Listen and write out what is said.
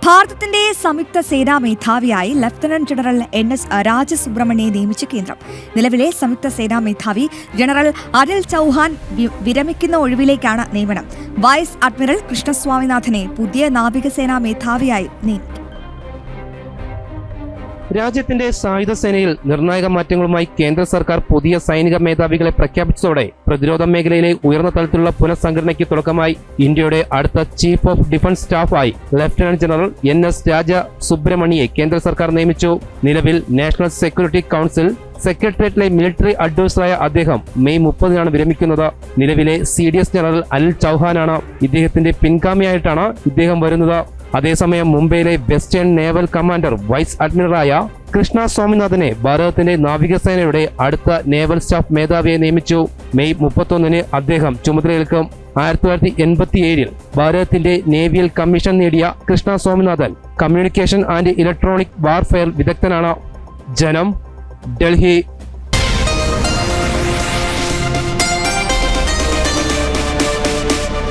ഭാരതത്തിന്റെ സംയുക്ത സേനാ മേധാവിയായി ലഫ്റ്റനന്റ് ജനറൽ NS രാജസുബ്രഹ്മണ്യനെ നിയമിച്ച കേന്ദ്രം. നിലവിലെ സംയുക്ത സേനാ മേധാവി ജനറൽ അനിൽ ചൌഹാൻ വിരമിക്കുന്ന ഒഴിവിലേക്കാണ് നിയമനം. വൈസ് അഡ്മിറൽ കൃഷ്ണസ്വാമിനാഥനെ പുതിയ നാവികസേനാ മേധാവിയായി നിയമിക്കും. രാജ്യത്തിന്റെ സായുധ സേനയിൽ നിർണായക മാറ്റങ്ങളുമായി കേന്ദ്ര സർക്കാർ പുതിയ സൈനിക മേധാവികളെ പ്രഖ്യാപിച്ചതോടെ പ്രതിരോധ മേഖലയിലെ ഉയർന്ന തലത്തിലുള്ള പുനഃസംഘടനയ്ക്ക് തുടക്കമായി. ഇന്ത്യയുടെ അടുത്ത ചീഫ് ഓഫ് ഡിഫൻസ് സ്റ്റാഫായി ലഫ്റ്റനന്റ് ജനറൽ NS രാജസുബ്രഹ്മണ്യയെ കേന്ദ്ര സർക്കാർ നിയമിച്ചു. നിലവിൽ നാഷണൽ സെക്യൂരിറ്റി കൗൺസിൽ സെക്രട്ടേറിയറ്റിലെ മിലിറ്ററി അഡ്വൈസറായ അദ്ദേഹം മെയ് 30-നാണ് വിരമിക്കുന്നത്. നിലവിലെ CDS ജനറൽ അനിൽ ചൌഹാനാണ് ഇദ്ദേഹത്തിന്റെ പിൻഗാമിയായിട്ടാണ് ഇദ്ദേഹം വരുന്നത്. അതേസമയം മുംബൈയിലെ വെസ്റ്റേൺ നേവൽ കമാൻഡർ വൈസ് അഡ്മിറലായ കൃഷ്ണ സ്വാമിനാഥനെ ഭാരതത്തിന്റെ നാവികസേനയുടെ അടുത്ത നേവൽ സ്റ്റാഫ് മേധാവിയെ നിയമിച്ചു. മെയ് 31-ന് അദ്ദേഹം ചുമതലയേൽക്കും. 1987-ൽ ഭാരതത്തിന്റെ നേവിയൽ കമ്മീഷൻ നേടിയ Krishna Swaminathan communication and electronic warfare വിദഗ്ധനാണ്. ജനം, ഡൽഹി.